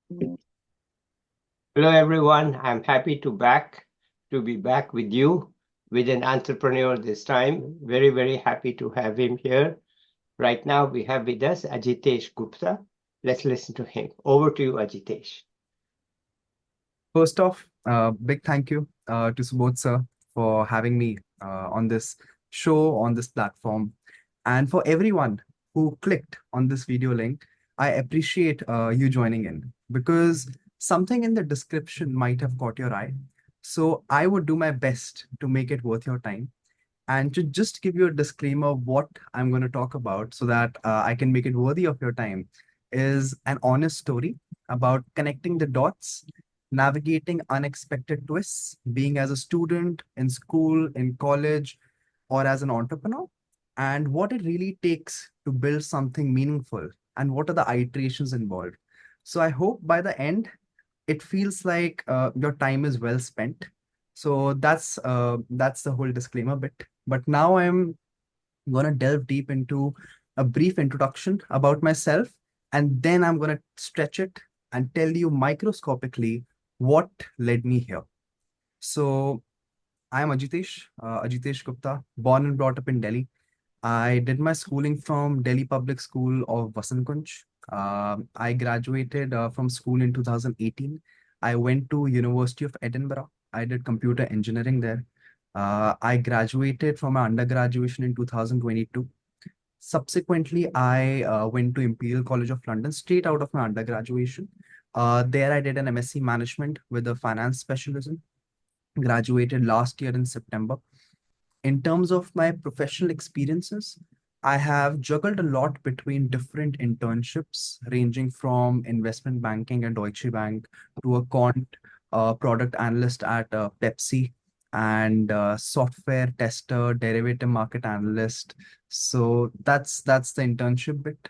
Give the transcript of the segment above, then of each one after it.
Hello, everyone. I'm happy to be back with you with an entrepreneur this time. Very, very happy to have him here. Right now, we have with us Ajitesh Gupta. Let's listen to him. Over to you, Ajitesh. First off, big thank you to Subodh sir for having me on this show, on this platform. And for everyone who clicked on this video link, I appreciate you joining in because something in the description might have caught your eye. So I would do my best to make it worth your time. And to just give you a disclaimer of what I'm going to talk about so that I can make it worthy of your time is an honest story about connecting the dots, navigating unexpected twists, being as a student in school, in college, or as an entrepreneur, and what it really takes to build something meaningful and what are the iterations involved. So I hope by the end, it feels like your time is well spent. So that's the whole disclaimer bit. But now I'm gonna delve deep into a brief introduction about myself, and then I'm gonna stretch it and tell you microscopically what led me here. So I am Ajitesh Gupta, born and brought up in Delhi. I did my schooling from Delhi Public School of Vasant Kunj. I graduated from school in 2018. I went to University of Edinburgh. I did computer engineering there. I graduated from my undergraduation in 2022. Subsequently, I went to Imperial College of London straight out of my undergraduation. There, I did an MSc Management with a finance specialism. Graduated last year in September. In terms of my professional experiences, I have juggled a lot between different internships, ranging from investment banking at Deutsche Bank to a quant product analyst at Pepsi and software tester, derivative market analyst. So that's the internship bit.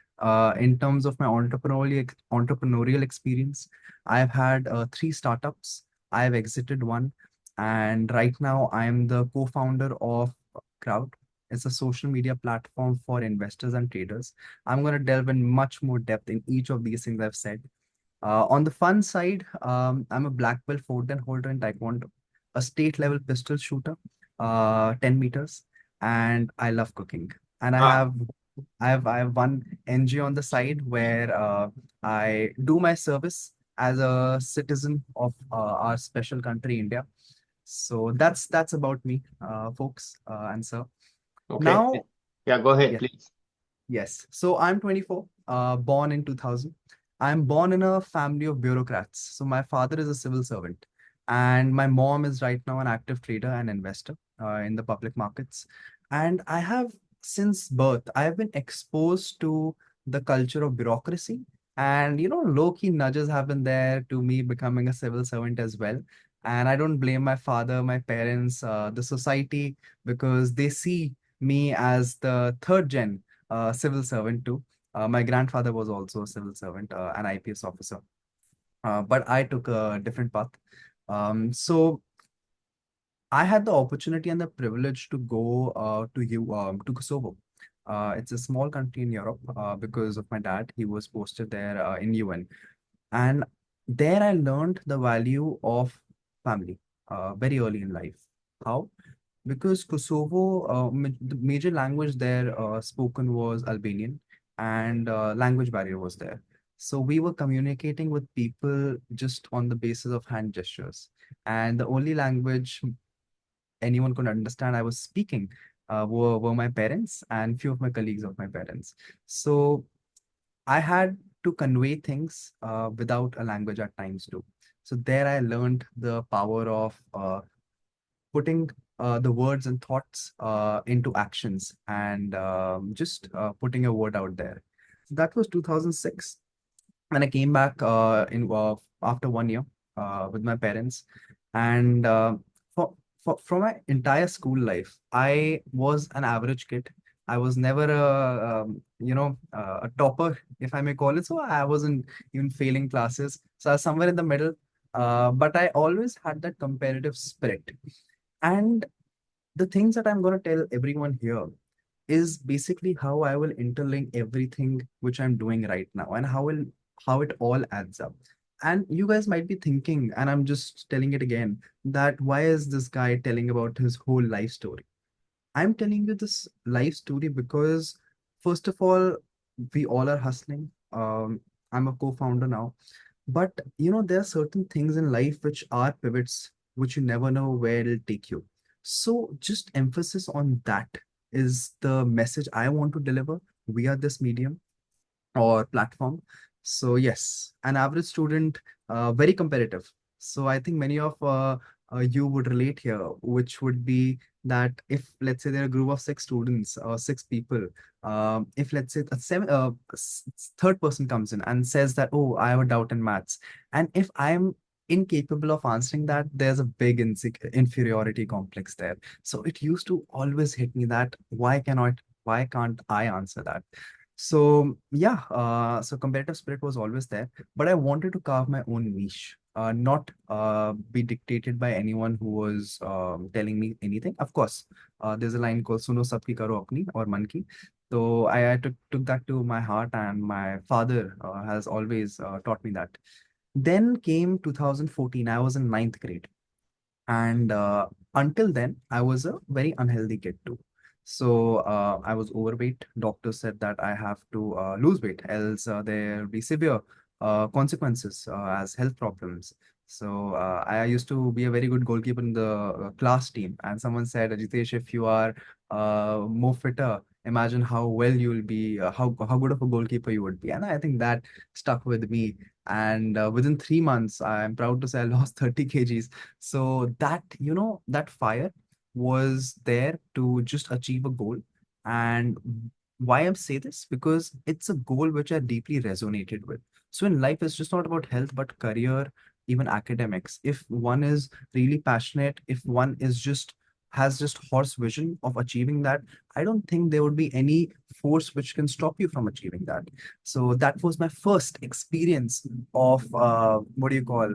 In terms of my entrepreneurial experience, I've had three startups. I've exited one, and right now, I'm the co-founder of Crowd. It's a social media platform for investors and traders. I'm going to delve in much more depth in each of these things I've said. On the fun side, I'm a black belt 4-10 holder in Taekwondo, a state level pistol shooter, 10 meters, and I love cooking. And Wow. I have one NGO on the side where I do my service as a citizen of our special country, India. So that's about me, folks, and sir. Okay. Now, Yeah, go ahead, yes, please. yes. So I'm 24, born in 2000. I'm born in a family of bureaucrats. So my father is a civil servant, and my mom is right now an active trader and investor in the public markets. And I have, since birth, I have been exposed to the culture of bureaucracy. And, low-key nudges have been there to me becoming a civil servant as well. And I don't blame my father, my parents, the society, because they see me as the third gen civil servant too. My grandfather was also a civil servant, an IPS officer, but I took a different path. So I had the opportunity and the privilege to go to Kosovo. It's a small country in Europe because of my dad. He was posted there in UN, and there I learned the value of family very early in life. How? Because Kosovo, the major language there spoken was Albanian, and language barrier was there. So we were communicating with people just on the basis of hand gestures, and the only language anyone could understand I was speaking were my parents and few of my colleagues of my parents. So I had to convey things without a language at times too. So there I learned the power of putting the words and thoughts into actions and just putting a word out there. So that was 2006 when I came back in after 1 year with my parents, and for my entire school life, I was an average kid. I was never a topper, if I may call it so. I wasn't even failing classes, so I was somewhere in the middle. But I always had that competitive spirit, and the things that I'm going to tell everyone here is basically how I will interlink everything which I'm doing right now and how it all adds up. And you guys might be thinking, and I'm just telling it again, that why is this guy telling about his whole life story? I'm telling you this life story because, first of all, we all are hustling. I'm a co-founder now, but there are certain things in life which are pivots, which you never know where it'll take you. So, just emphasis on that is the message I want to deliver via this medium or platform. So yes, an average student, very competitive. So I think many of you would relate here, which would be that if let's say there are a group of six students or six people, if let's say third person comes in and says that, oh, I have a doubt in maths, and if I'm incapable of answering that, there's a big inferiority complex there. So it used to always hit me that why can't I answer that? So yeah, so competitive spirit was always there, but I wanted to carve my own niche, not be dictated by anyone who was telling me anything. Of course, there's a line called "Suno sabki karo apni" or "Man ki." So I took that to my heart, and my father has always taught me that. Then came 2014. I was in ninth grade, and until then I was a very unhealthy kid too. So I was overweight. Doctor said that I have to lose weight, else there will be severe consequences as health problems. So I used to be a very good goalkeeper in the class team, and someone said, Ajitesh, if you are more fitter, imagine how well you will be, how good of a goalkeeper you would be. And I think that stuck with me. And within 3 months, I'm proud to say I lost 30 kgs. So that, that fire was there to just achieve a goal. And why I say this? Because it's a goal which I deeply resonated with. So in life, it's just not about health, but career, even academics. If one is really passionate, if one is just has just horse vision of achieving that, I don't think there would be any force which can stop you from achieving that. So that was my first experience of what do you call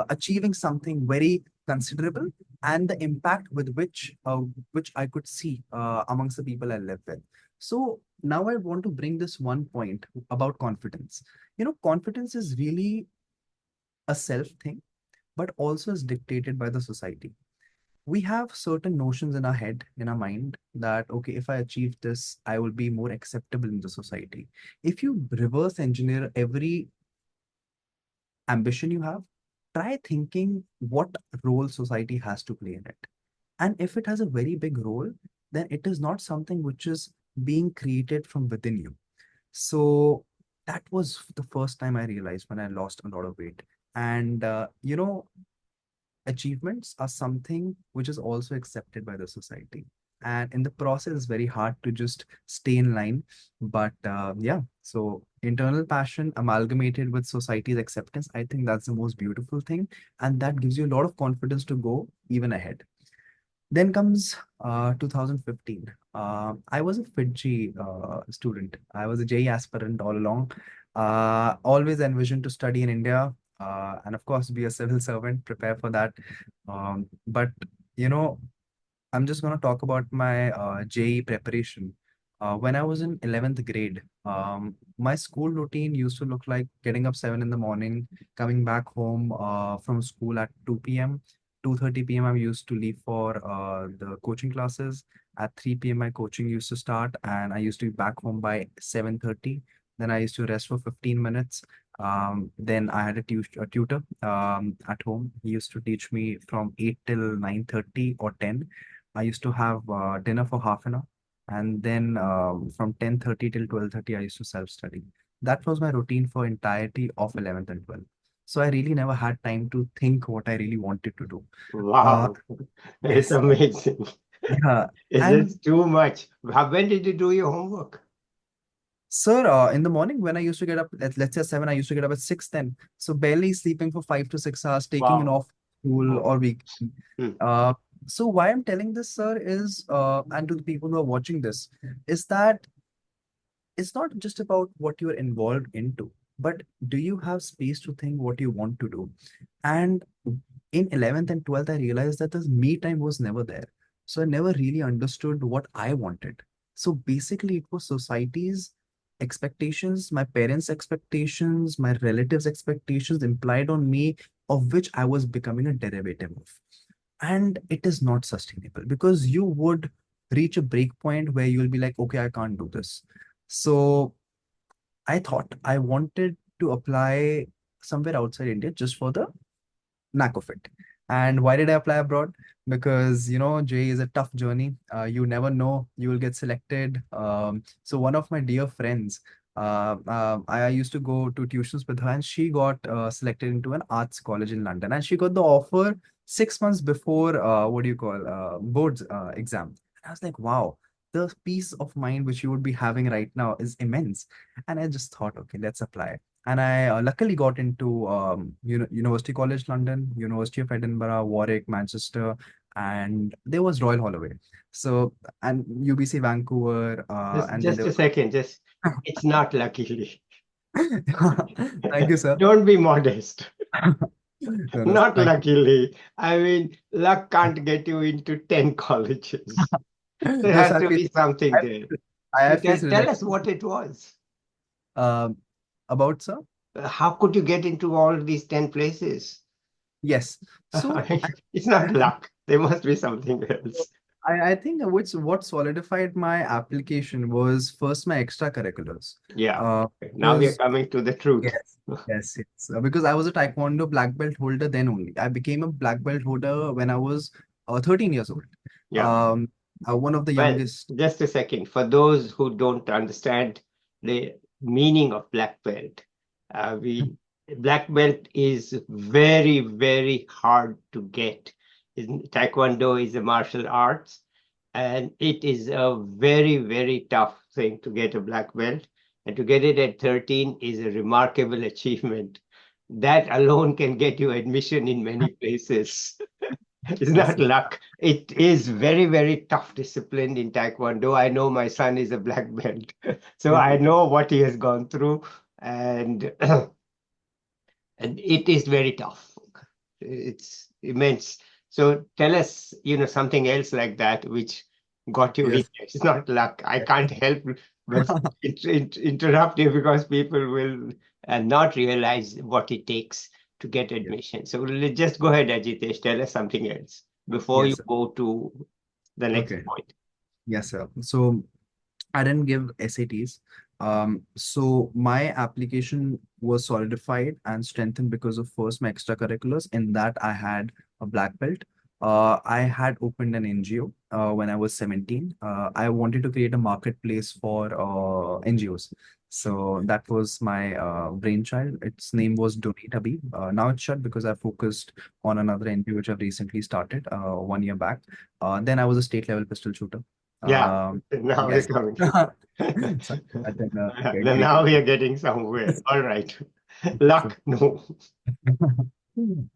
achieving something very considerable, and the impact with which I could see amongst the people I live with. So now I want to bring this one point about confidence. Confidence is really a self thing, but also is dictated by the society. We have certain notions in our head, in our mind, that okay, if I achieve this, I will be more acceptable in the society. If you reverse engineer every ambition you have, try thinking what role society has to play in it. And if it has a very big role, then it is not something which is being created from within you. So that was the first time I realized when I lost a lot of weight. And, achievements are something which is also accepted by the society. And in the process, it's very hard to just stay in line. But yeah, so internal passion amalgamated with society's acceptance, I think that's the most beautiful thing. And that gives you a lot of confidence to go even ahead. Then comes 2015. I was a FITG student. I was a JEE aspirant all along. Always envisioned to study in India, and of course be a civil servant, prepare for that. But you know, I'm just going to talk about my JEE preparation. When I was in 11th grade, my school routine used to look like getting up 7 in the morning, coming back home from school at 2 p.m. 2:30 p.m. I used to leave for the coaching classes. At 3 p.m. my coaching used to start, and I used to be back home by 7:30. Then I used to rest for 15 minutes. Then I had a tutor at home. He used to teach me from 8 till 9:30 or 10. I used to have dinner for half an hour, and then from 10:30 till 12:30, I used to self-study. That was my routine for entirety of 11th and 12th. So I really never had time to think what I really wanted to do. Uh, Wow, it's yes, amazing. yeah, It and is too much. When did you do your homework? sir, in the morning when I used to get up, let's say 7, I used to get up at 6:10. So barely sleeping for 5 to 6 hours, taking an Wow. off school Oh. or week. Hmm. Uh, so why I'm telling this, sir, is and to the people who are watching this, is that it's not just about what you're involved into, but do you have space to think what you want to do? And in 11th and 12th, I realized that this me time was never there. So I never really understood what I wanted. So basically, it was society's. expectations, my parents' expectations, my relatives' expectations implied on me, of which I was becoming a derivative of. And it is not sustainable because you would reach a break point where you'll be like, okay, I can't do this. So I thought I wanted to apply somewhere outside India just for the knack of it. And why did I apply abroad? Because JEE is a tough journey. You never know you will get selected. So one of my dear friends, I used to go to tuitions with her, and she got selected into an arts college in London, and she got the offer 6 months before what do you call boards exam. I was like, wow, the peace of mind which you would be having right now is immense. And I just thought, okay, let's apply. And I luckily got into University College London, University of Edinburgh, Warwick, Manchester, and there was Royal Holloway. So, and UBC Vancouver, and then Just there a was. second. It's not luckily. Thank you, sir. Don't be modest. No, no, Not thank you. luckily. I mean, luck can't get you into 10 colleges. There No, has sir, to be something I, there. I So have faced tell us rejection. what it was. Um, about, sir? How could you get into all these 10 places? Yes. So It's not luck. There must be something else. I think what solidified my application was first my extracurriculars. Yeah. Uh, Now we are because coming to the truth. Yes, yes. Because I was a Taekwondo black belt holder then only. I became a black belt holder when I was 13 years old. Yeah. Um, one of the Well, youngest. just a second. For those who don't understand the meaning of black belt, we black belt is very, very hard to get. Taekwondo is a martial arts, and it is a very, very tough thing to get a black belt. And to get it at 13 is a remarkable achievement. That alone can get you admission in many places. It's Yes, not sir. luck. It is very, very tough discipline in Taekwondo. I know my son is a black belt, so Yeah. I know what he has gone through, and and it is very tough. It's immense. So tell us, something else like that which got you in. Yes. It's not luck. I Yes. can't help but interrupt you because people will not realize what it takes to get Yes. admission. So let's just go ahead, Ajitesh. Tell us something else before you Yes, sir. go to the next Okay. point. Yes, sir. So I didn't give SATs. So my application was solidified and strengthened because of first my extracurriculars. In that, I had a black belt. I had opened an NGO when I was 17. I wanted to create a marketplace for NGOs. So that was my brainchild. Its name was Donate Abhi. Now it's shut because I focused on another NGO which I've recently started 1 year back. Then I was a state level pistol shooter. Yeah, Um, now we're yes. coming. So I think great. Now we are getting somewhere. All right. So, Luck, no.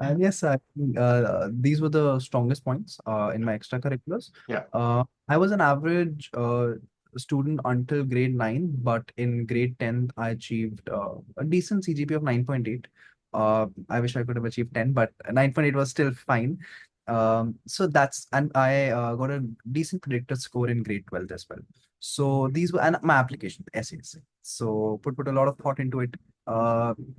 and yes, these were the strongest points in my extracurriculars. Yeah. I was an average student until grade 9, but in grade 10, I achieved a decent CGPA of 9.8. I wish I could have achieved 10, but 9.8 was still fine. And I got a decent predictor score in grade 12 as well. So these were and my application, essays. So put a lot of thought into it.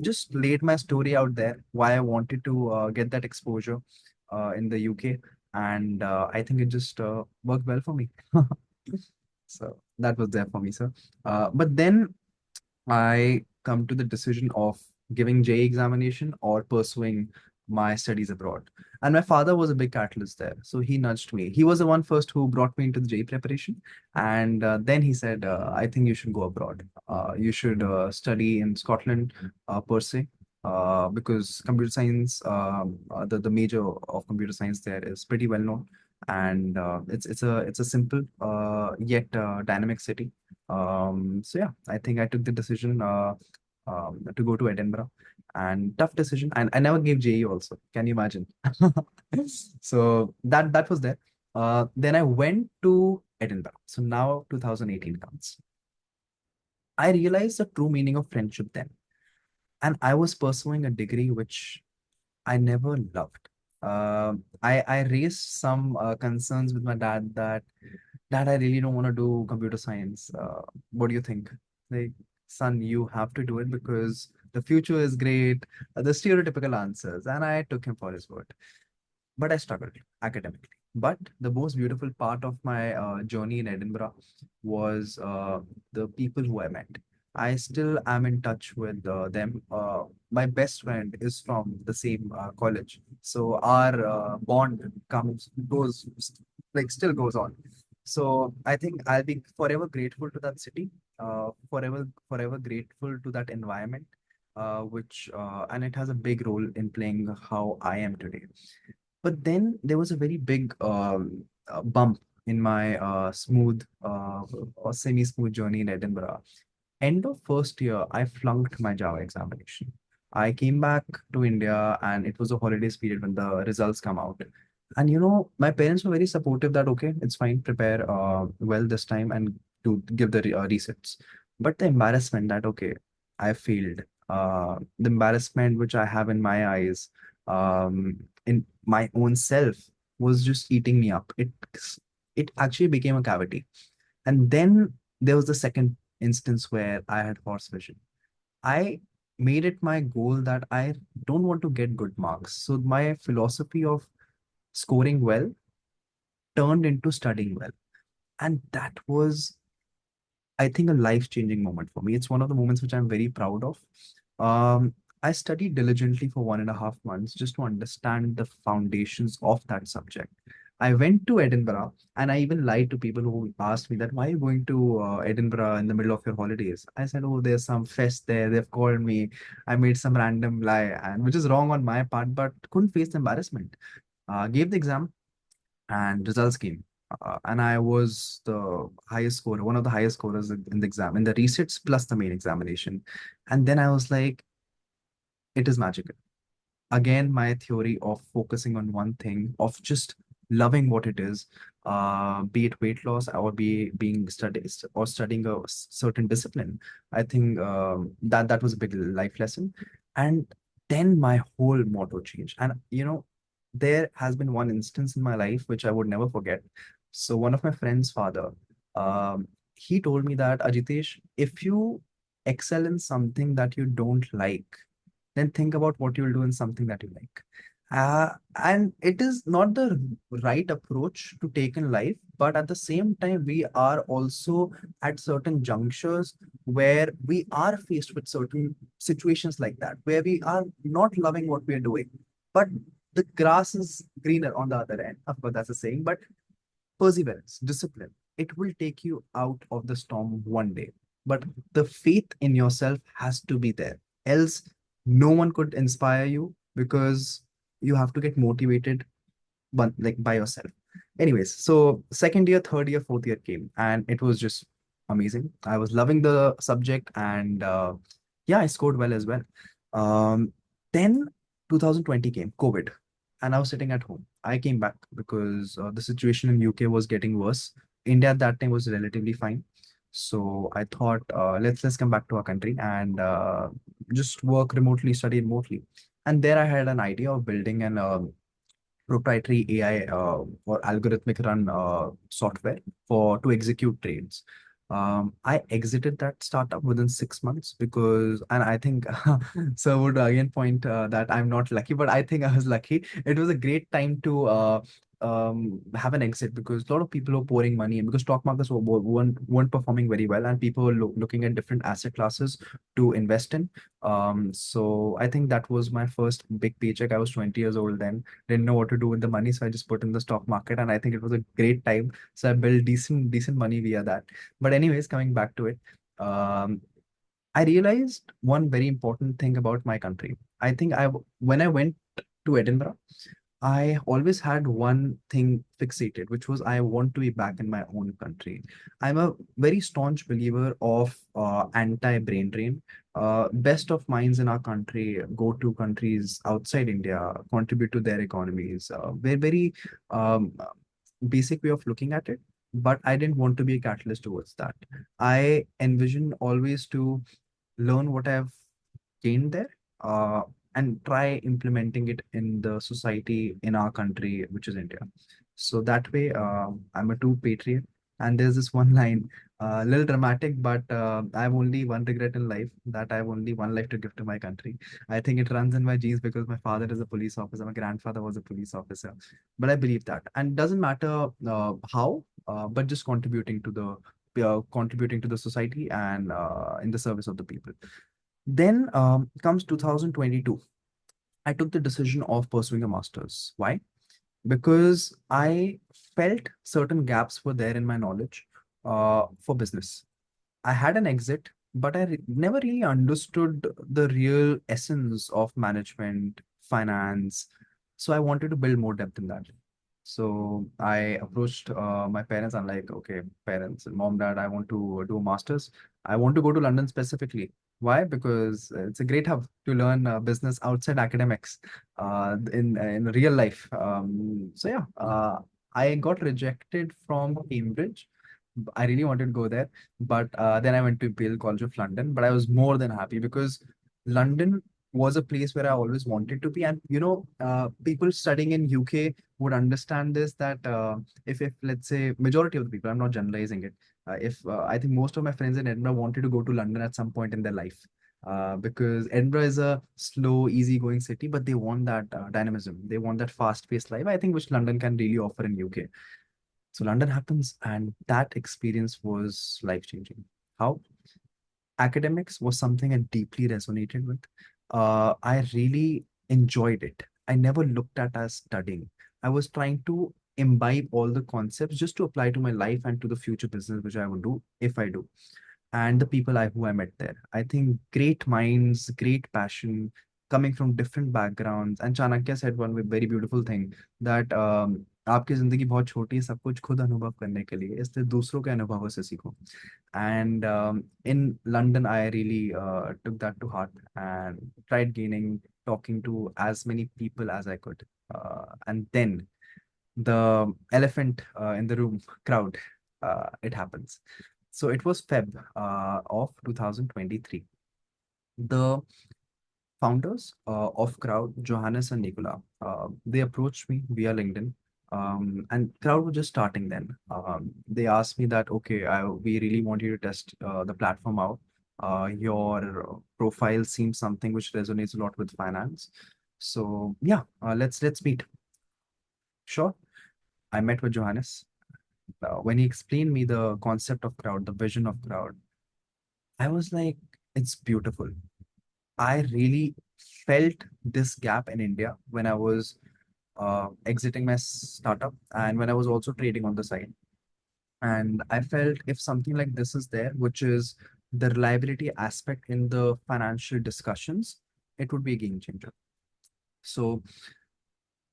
Just laid my story out there, why I wanted to get that exposure in the UK, and I think it just worked well for me. So that was there for me, sir. But then I come to the decision of giving J examination or pursuing my studies abroad. And my father was a big catalyst there. So he nudged me. He was the one first who brought me into the J preparation. And then he said, I think you should go abroad. You should study in Scotland per se. Because computer science, the major of computer science there is pretty well known, and it's a simple yet dynamic city. So yeah, I think I took the decision to go to Edinburgh, and tough decision. And I never gave JE also. Can you imagine? So that was there. Then I went to Edinburgh. So now 2018 comes. I realized the true meaning of friendship then, and I was pursuing a degree which I never loved. I raised some concerns with my dad that I really don't want to do computer science. What do you think? Like, son, you have to do it because the future is great, the stereotypical answers. And I took him for his word. But I struggled academically. But the most beautiful part of my journey in Edinburgh was the people who I met. I still am in touch with them. My best friend is from the same college, so our bond comes goes like still goes on. So I think I'll be forever grateful to that city, forever grateful to that environment, which and it has a big role in playing how I am today. But then there was a very big bump in my smooth or semi-smooth journey in Edinburgh. End of first year, I flunked my Java examination. I came back to India and it was a holidays period when the results come out. And my parents were very supportive that okay, it's fine, prepare well this time and to give the resets. But the embarrassment that okay, I failed. The embarrassment which I have in my eyes, in my own self, was just eating me up. It actually became a cavity. And then there was the second instance where I had horse vision. I made it my goal that I don't want to get good marks. So my philosophy of scoring well turned into studying well. And that was, I think, a life-changing moment for me. It's one of the moments which I'm very proud of. I studied diligently for 1.5 months just to understand the foundations of that subject. I went to Edinburgh and I even lied to people who asked me that, why are you going to Edinburgh in the middle of your holidays? I said, oh, there's some fest there. They've called me. I made some random lie, and which is wrong on my part, but couldn't face the embarrassment. Gave the exam and results came. And I was the highest scorer, one of the highest scorers in the exam, in the resets plus the main examination. And then I was like, it is magical. Again, my theory of focusing on one thing, of just loving what it is, be it weight loss or be being studied or studying a certain discipline. I think that was a big life lesson. And then my whole motto changed. And there has been one instance in my life which I would never forget. So one of my friend's father, he told me that, Ajitesh, if you excel in something that you don't like, then think about what you'll do in something that you like. And it is not the right approach to take in life, but at the same time, we are also at certain junctures where we are faced with certain situations like that, where we are not loving what we are doing, but the grass is greener on the other end. Of course, that's a saying, but perseverance, discipline, it will take you out of the storm one day. But the faith in yourself has to be there. Else, no one could inspire you because you have to get motivated but like by yourself. Anyways, so second year, third year, fourth year came and it was just amazing. I was loving the subject and yeah, I scored well as well. Then 2020 came, COVID, and I was sitting at home. I came back because the situation in UK was getting worse. India at that time was relatively fine. So I thought, let's come back to our country and just work remotely, study remotely. And there I had an idea of building an proprietary AI or algorithmic run software for to execute trades. I exited that startup within 6 months because, and I think sir would again point that I'm not lucky, but I think I was lucky. It was a great time to have an exit because a lot of people were pouring money in because stock markets weren't performing very well and people were looking at different asset classes to invest in. So I think that was my first big paycheck. I was 20 years old then, didn't know what to do with the money, so I just put in the stock market, and I think it was a great time. So I built decent money via that. But anyways, coming back to it, um, I realized one very important thing about my country. I think when I went to Edinburgh, I always had one thing fixated, which was I want to be back in my own country. I'm a very staunch believer of anti-brain drain. Best of minds in our country go to countries outside India, contribute to their economies. We're very basic way of looking at it, but I didn't want to be a catalyst towards that. I envision always to learn what I've gained there, and try implementing it in the society in our country, which is India. So that way, I'm a true patriot. And there's this one line, a little dramatic, but I have only one regret in life, that I have only one life to give to my country. I think it runs in my genes because my father is a police officer, my grandfather was a police officer. But I believe that, and doesn't matter how, but just contributing to the society and in the service of the people. Then comes 2022. I took the decision of pursuing a master's. Why? Because I felt certain gaps were there in my knowledge for business. I had an exit, but I never really understood the real essence of management, finance. So I wanted to build more depth in that. So I approached my parents. I'm like, okay, parents, mom, dad, I want to do a master's. I want to go to London specifically. Why? Because it's a great hub to learn business outside academics in real life. So yeah, I got rejected from Cambridge. I really wanted to go there, but then I went to Imperial College of London. But I was more than happy because London was a place where I always wanted to be. And people studying in UK would understand this, that if let's say majority of the people, I'm not generalizing it, if I think most of my friends in Edinburgh wanted to go to London at some point in their life. Because Edinburgh is a slow, easygoing city, but they want that dynamism. They want that fast-paced life, I think, which London can really offer in UK. So London happens, and that experience was life-changing. How? Academics was something I deeply resonated with. I really enjoyed it. I never looked at as studying. I was trying to imbibe all the concepts just to apply to my life and to the future business which I would do if I do. And the people who I met there. I think great minds, great passion, coming from different backgrounds. And Chanakya said one very beautiful thing, that आपकी जिंदगी बहुत छोटी है, सब कुछ खुद अनुभव करने के लिए, इसलिए दूसरों के अनुभवों से सीखो. And in London, I really took that to heart and tried talking to as many people as I could. And then the elephant in the room, crowd, it happens. So it was Feb of 2023. The founders of Crowd, Johannes and Nicola, they approached me via LinkedIn. And Crowd was just starting then. They asked me that, okay, we really want you to test the platform out. Your profile seems something which resonates a lot with finance. So yeah, let's meet. Sure. I met with Johannes. When he explained me the concept of Crowd, the vision of Crowd, I was like, it's beautiful. I really felt this gap in India when I was exiting my startup and when I was also trading on the side. And I felt if something like this is there, which is the reliability aspect in the financial discussions, it would be a game changer. So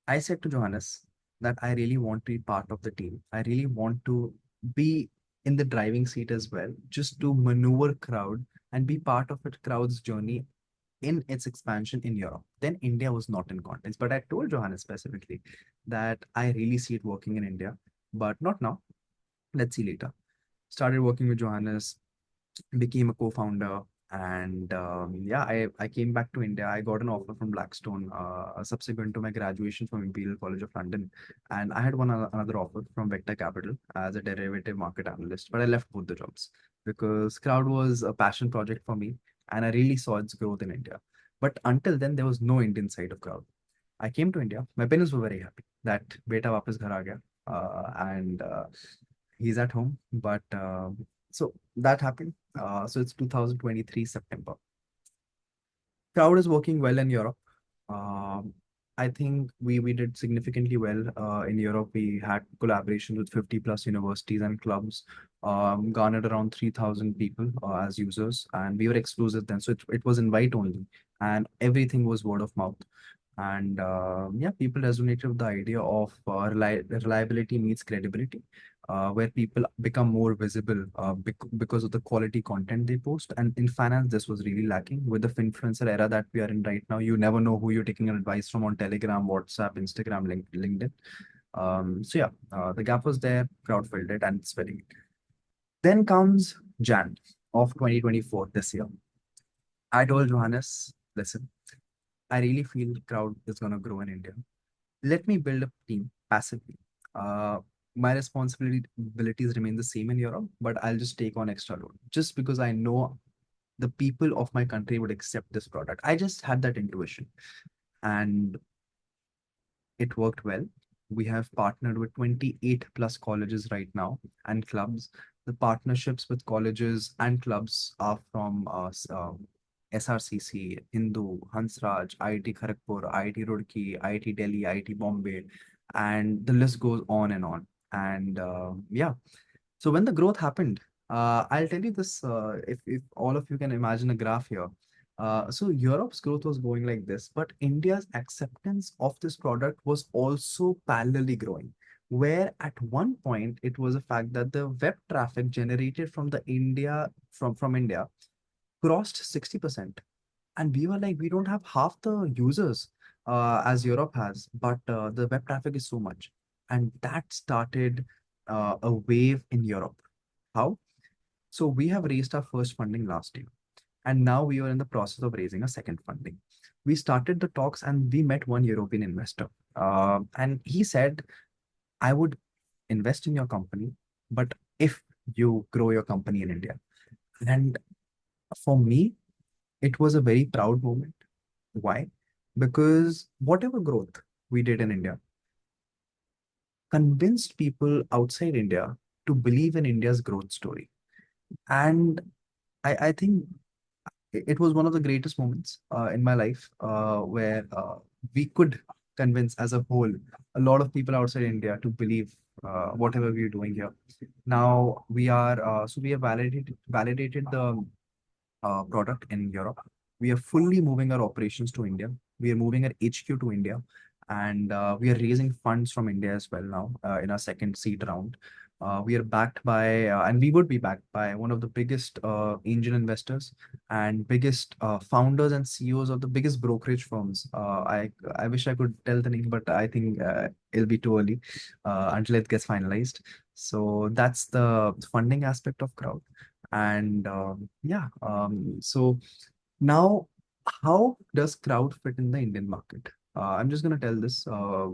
I said to Johannes that I really want to be part of the team. I really want to be in the driving seat as well, just to maneuver crowd and be part of it crowd's journey in its expansion in Europe. Then India was not in context, but I told Johannes specifically that I really see it working in India, but not now. Let's see later. Started working with Johannes, became a co-founder, and yeah, I came back to India. I got an offer from Blackstone subsequent to my graduation from Imperial College of London, and I had another offer from Vector Capital as a derivative market analyst, but I left both the jobs because Crowd was a passion project for me, and I really saw its growth in India. But until then, there was no Indian side of Crowd. I came to India. My parents were very happy that beta वापस घर आ गया, and he's at home. But so that happened. So it's 2023 September. Crowd is working well in Europe. Um, I think we did significantly well in Europe. We had collaborations with 50 plus universities and clubs, garnered around 3,000 people as users, and we were exclusive then. So it was invite only, and everything was word of mouth. And yeah, people resonated with the idea of reliability meets credibility, where people become more visible because of the quality content they post. And in finance, this was really lacking. With the finfluencer era that we are in right now, you never know who you're taking advice from on Telegram, WhatsApp, Instagram, LinkedIn. So yeah, the gap was there, crowd filled it, and it's filling it. Then comes Jan of 2024 this year. I told Johannes, listen, I really feel crowd is going to grow in India. Let me build a team passively. my responsibilities remain the same in Europe, but I'll just take on extra load just because I know the people of my country would accept this product. I just had that intuition, and it worked well. We have partnered with 28 plus colleges right now and clubs. The partnerships with colleges and clubs are from SRCC, Hindu, Hansraj, IIT Kharagpur, IIT Roorkee, IIT Delhi, IIT Bombay, and the list goes on and on. And yeah, so when the growth happened, I'll tell you this, if all of you can imagine a graph here. So Europe's growth was going like this, but India's acceptance of this product was also parallelly growing. Where at one point it was a fact that the web traffic generated from the India from India crossed 60%. And we were like, we don't have half the users as Europe has, but the web traffic is so much. And that started a wave in Europe. How? So we have raised our first funding last year, and now we are in the process of raising a second funding. We started the talks and we met one European investor. And he said, I would invest in your company, but if you grow your company in India. And for me, it was a very proud moment. Why? Because whatever growth we did in India convinced people outside India to believe in India's growth story. And I think it was one of the greatest moments in my life where we could convince as a whole a lot of people outside India to believe whatever we're doing here. Now we are so we have validated the product in Europe. We are fully moving our operations to India. We are moving our HQ to India, and we are raising funds from India as well now in our second seed round. We are backed by, and we would be backed by one of the biggest angel investors and biggest founders and CEOs of the biggest brokerage firms. I wish I could tell the name, but I think it'll be too early until it gets finalized. So that's the funding aspect of crowd. And yeah, so now how does crowd fit in the Indian market? I'm just going to tell this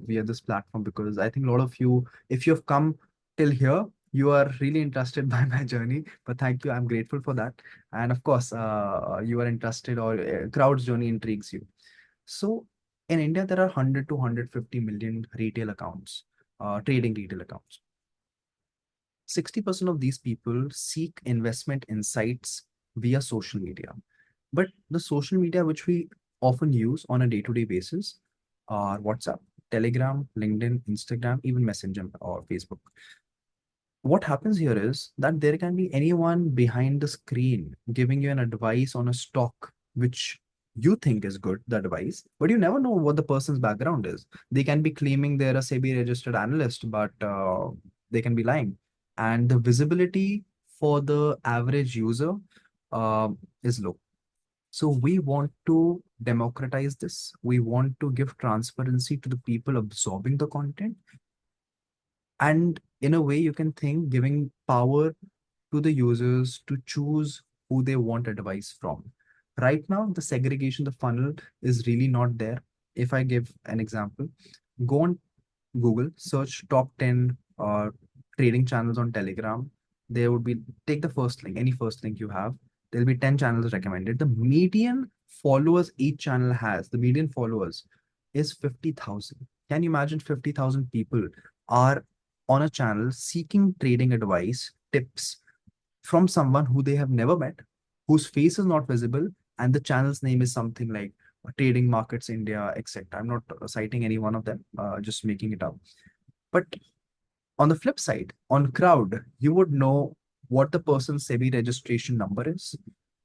via this platform because I think a lot of you, if you've come till here, you are really interested by my journey. But thank you, I'm grateful for that. And of course, you are interested or crowd's journey intrigues you. So in India, there are 100 to 150 million retail accounts, trading retail accounts. 60% of these people seek investment insights via social media. But the social media which we often use on a day-to-day basis are WhatsApp, Telegram, LinkedIn, Instagram, even Messenger or Facebook. What happens here is that there can be anyone behind the screen giving you an advice on a stock which you think is good, the advice, but you never know what the person's background is. They can be claiming they're a SEBI registered analyst, but they can be lying. And the visibility for the average user uh, is low. So we want to democratize this. We want to give transparency to the people absorbing the content. And in a way, you can think giving power to the users to choose who they want advice from. Right now, the segregation, the funnel is really not there. If I give an example, go on Google, search top 10 trading channels on Telegram. There would be, take the first link, any first link you have. There'll be 10 channels recommended. The median followers each channel has, the median followers is 50,000. Can you imagine 50,000 people are on a channel seeking trading advice, tips from someone who they have never met, whose face is not visible, and the channel's name is something like Trading Markets India, etc. I'm not citing any one of them, just making it up. But on the flip side, on crowd, you would know what the person's SEBI registration number is.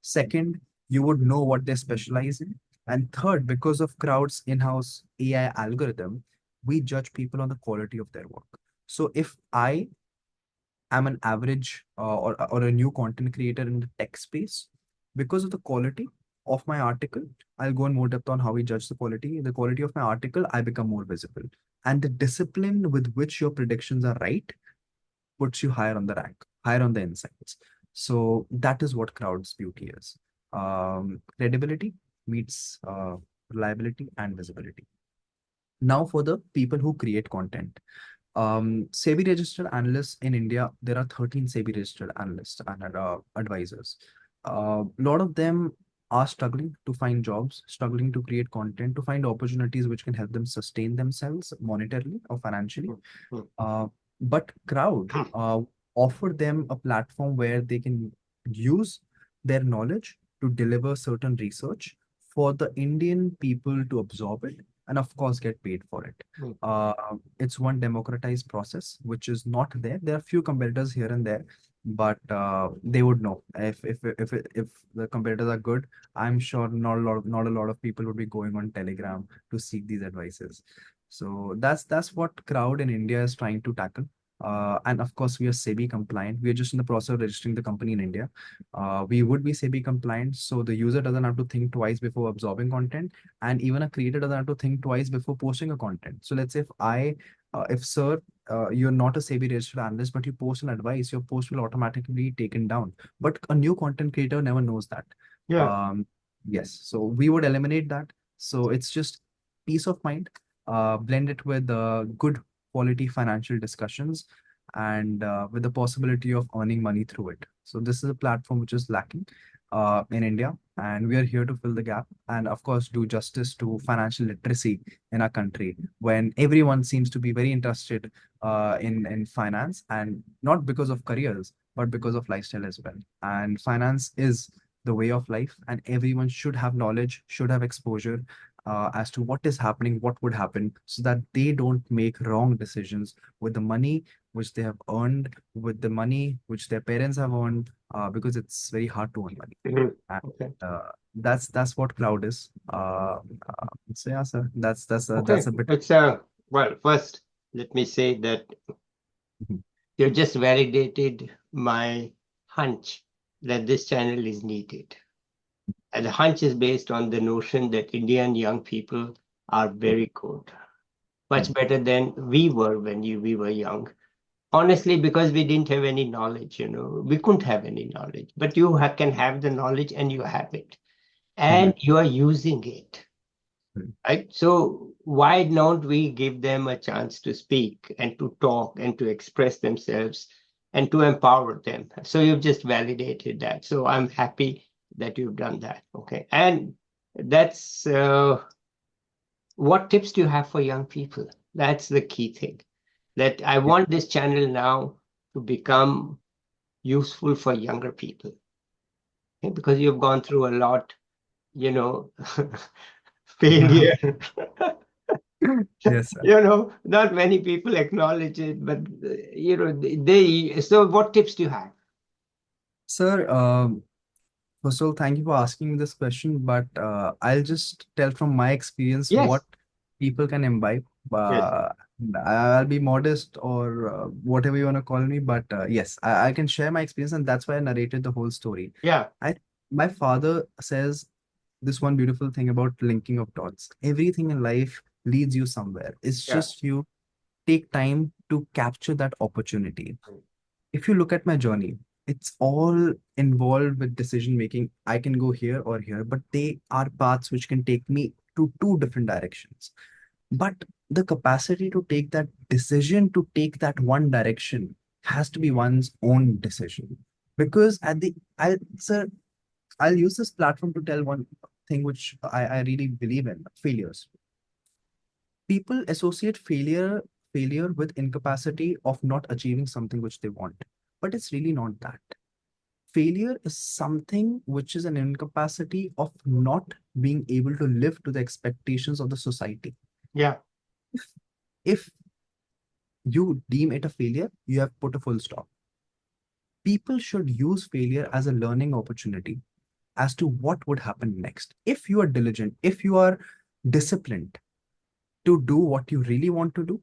Second, you would know what they specialize in. And third, because of crowd's in-house AI algorithm, we judge people on the quality of their work. So if I am an average or a new content creator in the tech space, because of the quality of my article, I'll go in more depth on how we judge the quality. The quality of my article, I become more visible. And the discipline with which your predictions are right puts you higher on the rank, higher on the insights. So that is what crowd's beauty is. Credibility meets reliability and visibility. Now for the people who create content. SEBI registered analysts in India, there are 13 SEBI registered analysts and advisors. A lot of them are struggling to find jobs, struggling to create content, to find opportunities which can help them sustain themselves monetarily or financially. Mm, Uh, but Crowd mm, offer them a platform where they can use their knowledge to deliver certain research for the Indian people to absorb it and, of course, get paid for it. mm. Uh, it's one democratized process, which is not there. There are few competitors here and there, but they would know if the competitors are good. I'm sure not a lot of people would be going on Telegram to seek these advices. So that's what Crowd in India is trying to tackle. And of course, we are SEBI compliant. We are just in the process of registering the company in India. We would be SEBI compliant, so the user doesn't have to think twice before absorbing content, and even a creator doesn't have to think twice before posting a content. So let's say if sir, you're not a SEBI registered analyst, but you post an advice, your post will automatically be taken down. But a new content creator never knows that. Yeah. Um, yes, so we would eliminate that. So it's just peace of mind, blend it with good quality financial discussions and with the possibility of earning money through it. So this is a platform which is lacking in India, and we are here to fill the gap and, of course, do justice to financial literacy in our country when everyone seems to be very interested in finance, and not because of careers, but because of lifestyle as well. And finance is the way of life, and everyone should have knowledge, should have exposure as to what is happening, what would happen, so that they don't make wrong decisions with the money which they have earned, with the money which their parents have earned, because it's very hard to earn money. Mhm. And Okay. that's what Cloud is. So yeah, sir, that's Okay. a bit. It's well, first, let me say that Mhm. you just validated my hunch that this channel is needed. And the hunch is based on the notion that Indian young people are very good, much better than we were when we were young. Honestly, because we didn't have any knowledge, we couldn't have any knowledge. But you can have the knowledge and you have it, and Mhm. you are using it, Mhm. right? So why don't we give them a chance to speak and to talk and to express themselves and to empower them? So you've just validated that. So I'm happy that you've done that. Okay. And that's what tips do you have for young people? That's the key thing. That I Yeah. want this channel now to become useful for younger people, okay? Because you've gone through a lot, you know, failure. Yes, sir. Not many people acknowledge it, but so what tips do you have? Sir, first of all, thank you for asking me this question, but I'll just tell from my experience what Yes, people can imbibe. yes, Uh, I'll be modest or whatever you want to call me, but yes, I can share my experience, and that's why I narrated the whole story. yeah, I My father says this one beautiful thing about linking of dots. Everything in life leads you somewhere. It's yeah, just you take time to capture that opportunity. If you look at my journey, it's all involved with decision making. I can go here or here, but they are paths which can take me to two different directions. But the capacity to take that decision, to take that one direction, has to be one's own decision. Because sir, I'll use this platform to tell one thing which I really believe in: failures. People associate failure with incapacity of not achieving something which they want. But it's really not that. Failure is something which is an incapacity of not being able to live to the expectations of the society. yeah, If you deem it a failure, you have put a full stop. People should use failure as a learning opportunity as to what would happen next. If you are diligent, if you are disciplined to do what you really want to do,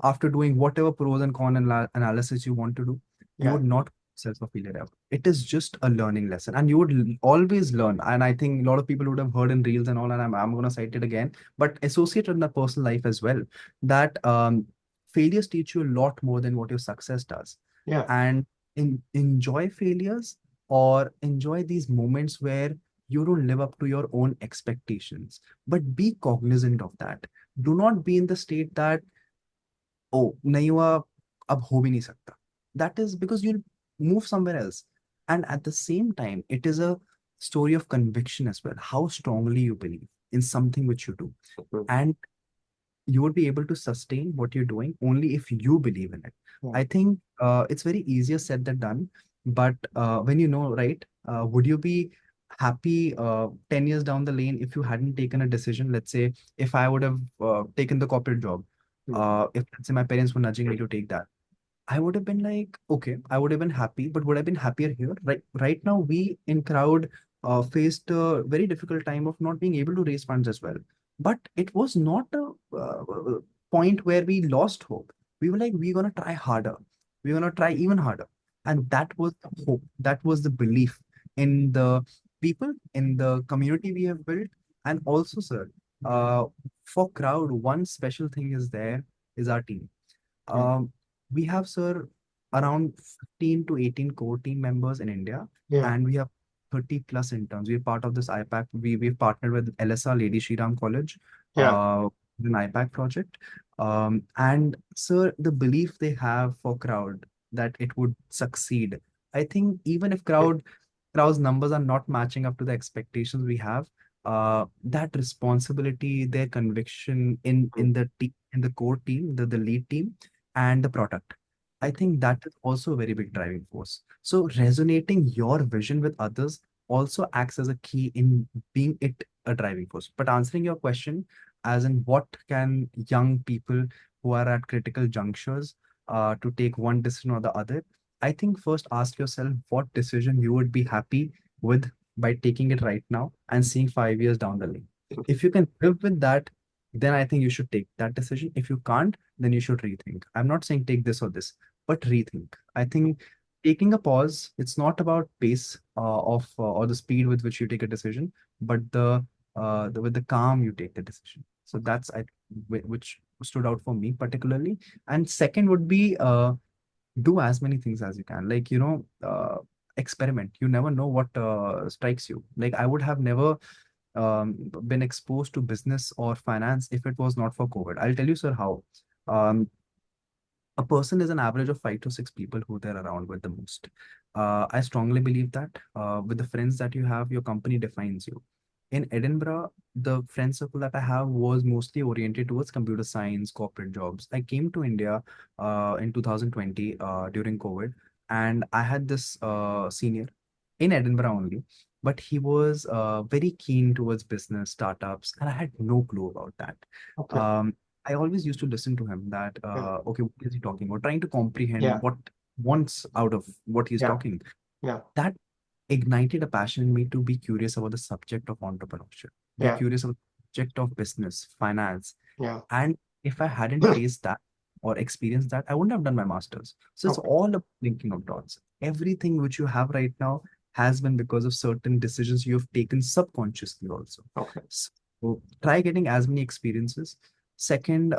after doing whatever pros and cons analysis you want to do, you yeah, would not self a failure ever. It is just a learning lesson, and you would always learn. And I think a lot of people would have heard in reels and all, and I'm going to cite it again, but associated in the personal life as well, that failures teach you a lot more than what your success does. yeah. And enjoy failures, or enjoy these moments where you don't live up to your own expectations, but be cognizant of that. Do not be in the state that oh, नहीं हुआ, अब हो भी नहीं सकता. That is because you'll move somewhere else. And at the same time, it is a story of conviction as well. How strongly you believe in something which you do. Mhm. And you would be able to sustain what you're doing only if you believe in it. Yeah. I think it's very easier said than done. But when you know, right, would you be happy 10 years down the lane if you hadn't taken a decision? Let's say if I would have taken the corporate job, Mm. if let's say my parents were nudging me to take that, I would have been like, okay, I would have been happy, but would have been happier here. Right now, we in crowd faced a very difficult time of not being able to raise funds as well. But it was not a point where we lost hope. We were like, we're gonna try harder. We're gonna try even harder, and that was the hope. That was the belief in the people, in the community we have built, and also, sir, uh, for crowd, one special thing is there is our team. Mm. um, we have, sir, around 15 to 18 core team members in India, Yeah. and we have 30 plus interns. We're part of this IPAC. We've partnered with LSR, Lady Shriram College, Yeah. an IPAC project. And, sir, the belief they have for crowd that it would succeed. I think even if crowd's numbers are not matching up to the expectations we have, that responsibility, their conviction Mm. in the team, in the core team, the lead team, and the product. I Okay. think that is also a very big driving force. So resonating your vision with others also acts as a key in being it a driving force. But answering your question, as in what can young people who are at critical junctures to take one decision or the other, I think first ask yourself what decision you would be happy with by taking it right now and seeing 5 years down the lane. If you can live with that, then I think you should take that decision. If you can't, then you should rethink. I'm not saying take this or this, but rethink. I think taking a pause, it's not about pace of or the speed with which you take a decision, but with the calm you take the decision. So that's which stood out for me particularly. And second would be do as many things as you can. Like, experiment. You never know what strikes you. Like, I would have never been exposed to business or finance if it was not for COVID. I'll tell you, sir, how. Um, a person is an average of 5 to 6 people who they're around with the most. I strongly believe that with the friends that you have, your company defines you. In Edinburgh, the friend circle that I have was mostly oriented towards computer science, corporate jobs. I came to India in 2020 during COVID, and I had this senior in Edinburgh only, but he was very keen towards business, startups, and I had no clue about that. Okay. Um, I always used to listen to him that, Yeah. okay, what is he talking about? Trying to comprehend Yeah. what wants out of what he's Yeah. talking. Yeah. That ignited a passion in me to be curious about the subject of entrepreneurship, be Yeah. curious about the subject of business, finance. Yeah. And if I hadn't faced that or experienced that, I wouldn't have done my master's. So it's Okay. all a linking of dots. Everything which you have right now has been because of certain decisions you have taken subconsciously also. Okay. So try getting as many experiences. Second,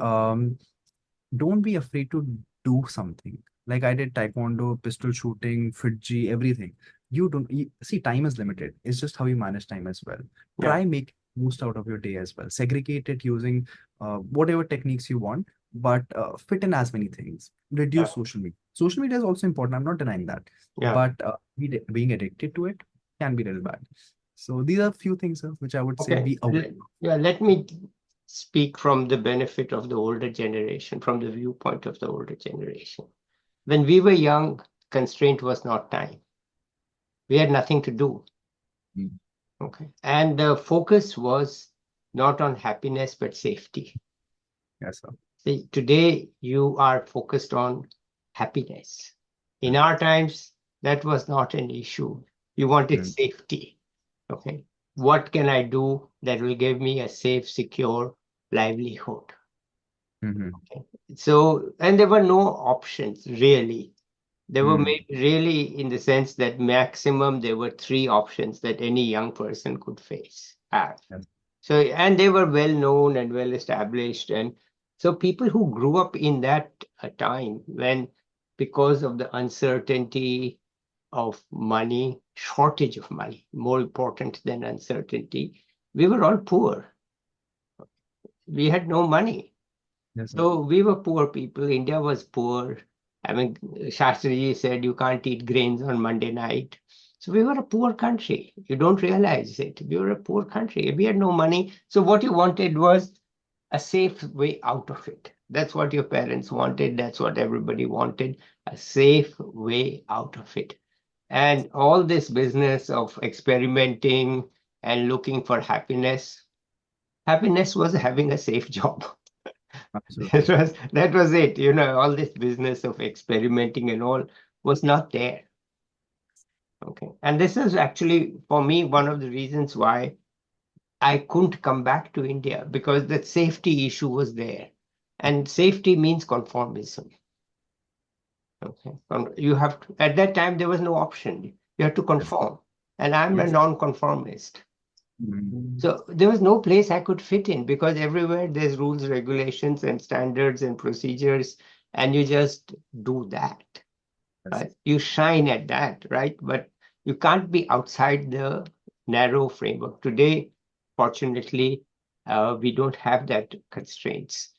don't be afraid to do something. Like I did taekwondo, pistol shooting, Fitji, everything. See, time is limited. It's just how you manage time as well. Yeah. Try make most out of your day as well. Segregate it using whatever techniques you want, but fit in as many things. Yeah. Reduce social media. Social media is also important. I'm not denying that, Yeah. but being addicted to it can be really bad. So these are a few things, which I would say Okay. be aware. Yeah. Let me speak from the benefit of the older generation, from the viewpoint of the older generation. When we were young, constraint was not time. We had nothing to do. Mm. Okay. And the focus was not on happiness, but safety. Yes, sir. See, today you are focused on happiness. In Mm. our times, that was not an issue. You wanted Mm. safety. Okay. What can I do that will give me a safe, secure livelihood? Mhm. Okay. So, and there were no options really. They were Mm. made really in the sense that maximum there were three options that any young person could have. Yes. So, and they were well known and well established. And so people who grew up in that time when, because of the uncertainty of money, shortage of money, more important than uncertainty, we were all poor. We had no money. Yes, sir. So we were poor people. India was poor. I mean, Shastriji said you can't eat grains on Monday night. So we were a poor country. You don't realize it. We were a poor country. We had no money. So what you wanted was a safe way out of it. That's what your parents wanted. That's what everybody wanted, a safe way out of it. And all this business of experimenting and looking for happiness, happiness was having a safe job. Absolutely. That was it. All this business of experimenting and all was not there. Okay. And this is actually, for me, one of the reasons why I couldn't come back to India, because the safety issue was there. And safety means conformism. Okay. You have to, at that time, there was no option. You have to Yes. conform. And I'm a Yes. non-conformist. Mm. So there was no place I could fit in, because everywhere there's rules, regulations, and standards and procedures, and you just do that. Yes. Right? You shine at that, right? But you can't be outside the narrow framework. Today, fortunately, we don't have that constraints.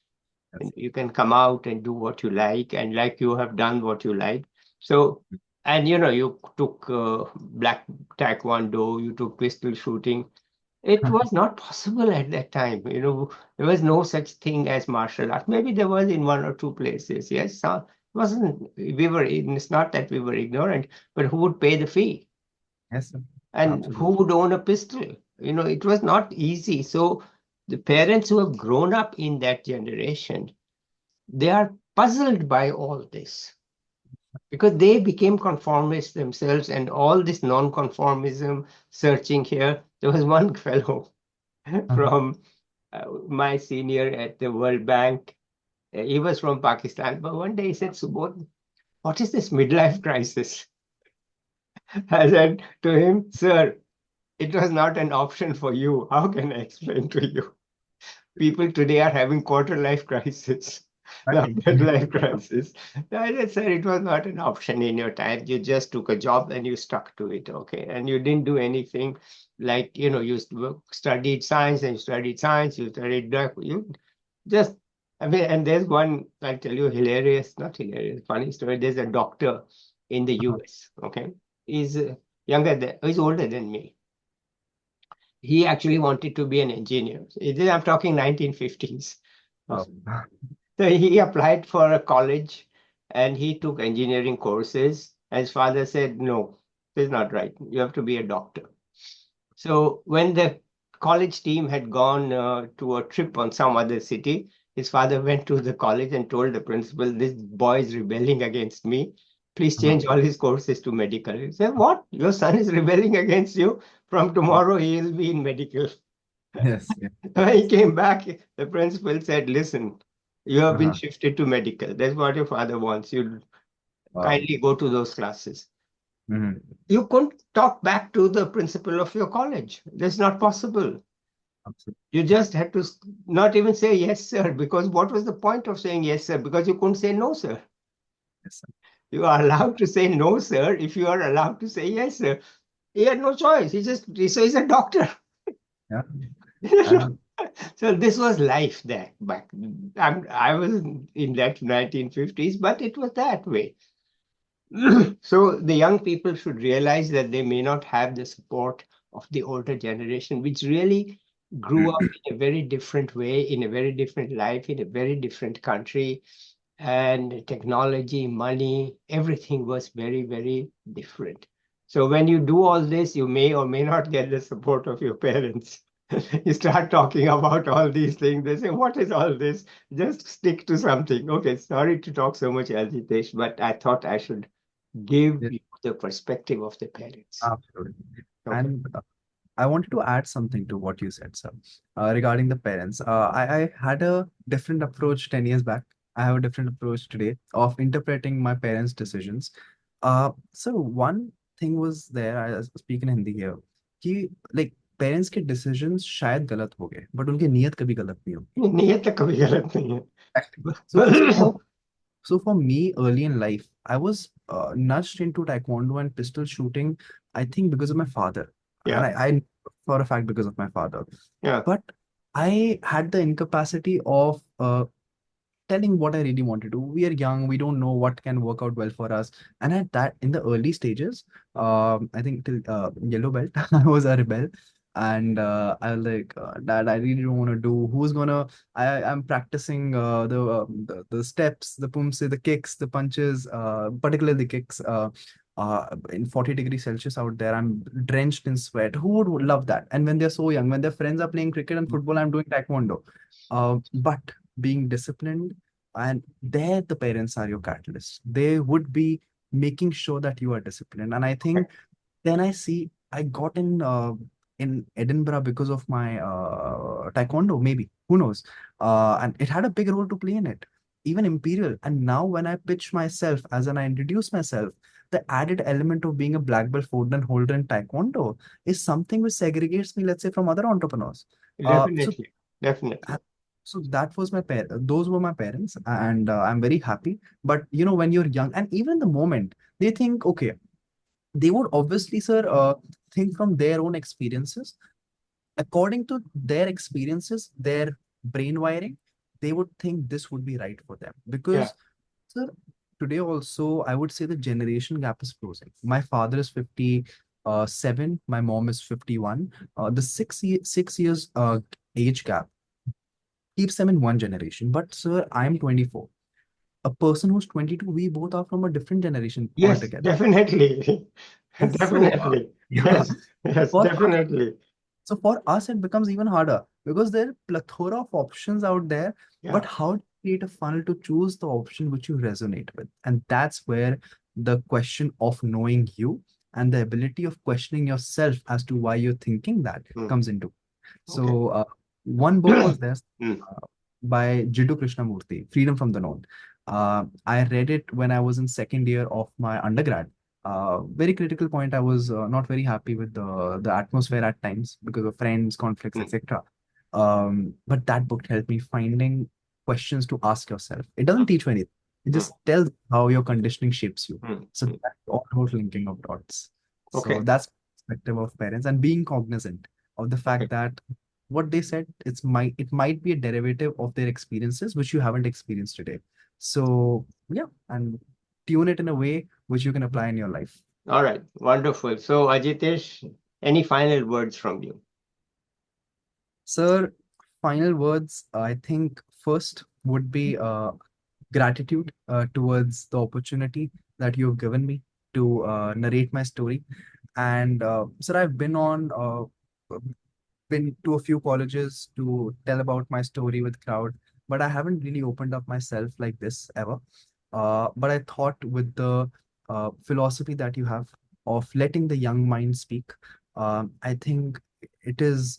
Yes. And you can come out and do what you like, and like you have done what you like. So, and you took black taekwondo, you took pistol shooting. It was not possible at that time. There was no such thing as martial art. Maybe there was in one or two places. Yes, wasn't we were. It's not that we were ignorant, but who would pay the fee, Yes, sir. and who Absolutely. would own a pistol? It was not easy. So the parents who have grown up in that generation, they are puzzled by all this, because they became conformists themselves, and all this non-conformism searching here. There was one fellow from my senior at the World Bank. He was from Pakistan, but one day he said, Subodh, what is this midlife crisis? I said to him, sir, it was not an option for you. How can I explain to you? People today are having quarter life crisis, not Right. midlife crisis. I said, sir, it was not an option in your time. You just took a job and you stuck to it, okay? And you didn't do anything like, you studied science and you studied science, you studied you just, I mean, and there's one, I'll tell you, hilarious, not hilarious, funny story. There's a doctor in the Uh-huh. US, okay? He's he's older than me. He actually wanted to be an engineer. I'm talking 1950s. Oh. So he applied for a college and he took engineering courses. And his father said, no, this is not right. You have to be a doctor. So when the college team had gone to a trip on some other city, his father went to the college and told the principal, this boy is rebelling against me. Please Uh-huh. change all his courses to medical. He said, what? Your son is rebelling against you? From tomorrow, he will be in medical. Yes. Yeah. When he came back, the principal said, listen, you have been Uh-huh. shifted to medical. That's what your father wants. You Wow. kindly go to those classes. Mhm. You couldn't talk back to the principal of your college. That's not possible. Absolutely. You just had to not even say yes, sir, because what was the point of saying yes, sir? Because you couldn't say no, sir. Yes, sir. You are allowed to say no, sir, if you are allowed to say yes, sir. He had no choice. So he's a doctor. Yeah. And So this was life there back. I was in that 1950s, but it was that way. So the young people should realize that they may not have the support of the older generation, which really grew up in a very different way, in a very different life, in a very different country, and technology, money, everything was very, very different. So when you do all this, you may or may not get the support of your parents. You start talking about all these things. They say, what is all this? Just stick to something. Okay, sorry to talk so much, Ajitesh, but I thought I should give yes, you the perspective of the parents. absolutely. Okay. And I wanted to add something to what you said, sir, regarding the parents. I had a different approach 10 years back. I have a different approach today of interpreting my parents' decisions. So one thing was there, I speak in Hindi here, कि like parents के decisions शायद गलत हो गए, but उनकी नीयत कभी गलत नहीं होगी. नियत तो कभी गलत नहीं Exactly. So है. so for me, early in life, I was nudged into taekwondo and pistol shooting, I think because of my father. And Yeah, I for a fact because of my father. yeah. But I had the incapacity of telling what I really want to do. We are young, we don't know what can work out well for us. And at that, in the early stages, I think till yellow belt, I was a rebel. And I was like, Dad, I really don't want to do. Who's gonna? I'm practicing the steps, the pumps, the kicks, the punches, particularly the kicks. In 40 degrees Celsius out there, I'm drenched in sweat. Who would love that? And when they're so young, when their friends are playing cricket and football, I'm doing taekwondo. But being disciplined, and there the parents are your catalyst. They would be making sure that you are disciplined. And I think then I see I got in Edinburgh because of my taekwondo, maybe. Who knows? And it had a big role to play in it. Even Imperial. And now when I pitch myself as an I introduce myself, the added element of being a black belt holder in taekwondo is something which segregates me, let's say, from other entrepreneurs. So Definitely, uh, definitely. so that was my those were my parents, and I'm very happy. But when you're young, and even in the moment, they think, okay, they would obviously, sir, think from their own experiences. According to their experiences, their brain wiring, they would think this would be right for them. Yeah. Because, sir, today also, I would say the generation gap is closing. My father is 57, my mom is 51. The 6 years age gap keeps them in one generation. But, sir, I'm 24. A person who's 22, we both are from a different generation Yes, altogether. definitely. Yes, so Definitely. yeah, Yes, yes, for us, definitely. so for us, it becomes even harder because there are plethora of options out there. But Yeah. how to create a funnel to choose the option which you resonate with? And that's where the question of knowing you and the ability of questioning yourself as to why you're thinking that Mm. comes into. Okay. So one book was there Mm. by Jiddu Krishnamurti, Freedom from the Known. I read it when I was in second year of my undergrad. Very critical point. I was not very happy with the atmosphere at times because of friends, conflicts, Mm. etc. But that book helped me finding questions to ask yourself. It doesn't teach you anything. It Mm. just tells how your conditioning shapes you. Mm. So Mm. that's all about linking of dots. So Okay. that's perspective of parents and being cognizant of the fact Okay. that what they said, it might be a derivative of their experiences which you haven't experienced today. So yeah, and tune it in a way which you can apply in your life. All right. Wonderful. So, Ajitesh, any final words from you? Sir, final words, I think first would be gratitude towards the opportunity that you've given me to narrate my story. And sir, I've been to a few colleges to tell about my story with crowd, but I haven't really opened up myself like this ever. But I thought with the philosophy that you have of letting the young mind speak, I think it is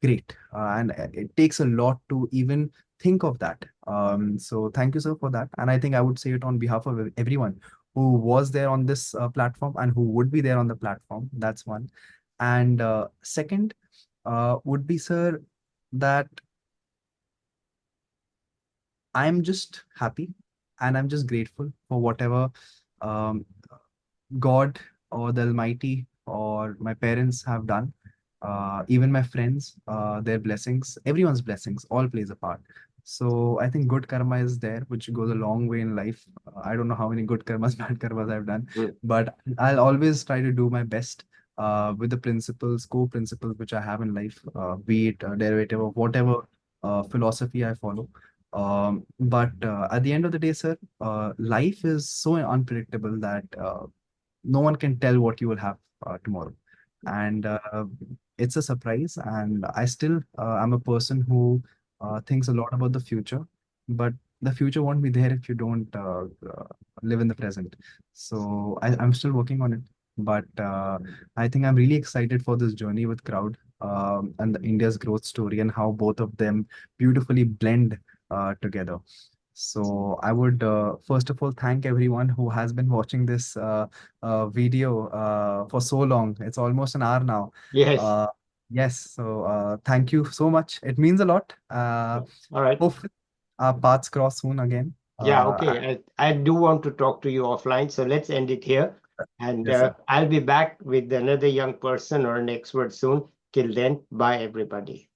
great, and it takes a lot to even think of that. So thank you, sir, for that. And I think I would say it on behalf of everyone who was there on this platform and who would be there on the platform. That's one. And second would be, sir, that I'm just happy and I'm just grateful for whatever um, God or the Almighty or my parents have done. Even my friends, their blessings, everyone's blessings, all plays a part. So I think good karma is there, which goes a long way in life. I don't know how many good karmas, bad karmas I've done, Mm. but I'll always try to do my best with the principles, core principles which I have in life, be it a derivative of whatever philosophy I follow. But at the end of the day, sir, life is so unpredictable that no one can tell what you will have tomorrow. And it's a surprise. And I still am a person who thinks a lot about the future, but the future won't be there if you don't live in the present. So I'm still working on it. But I think I'm really excited for this journey with Crowd and the India's growth story and how both of them beautifully blend together. So I would first of all thank everyone who has been watching this video for so long. It's almost an hour now. Yes. Uh, yes, so thank you so much. It means a lot. All right. Hopefully, our paths cross soon again. Yeah, okay. I do want to talk to you offline, so let's end it here. And Yes, sir. I'll be back with another young person or an expert soon. Till then, bye, everybody.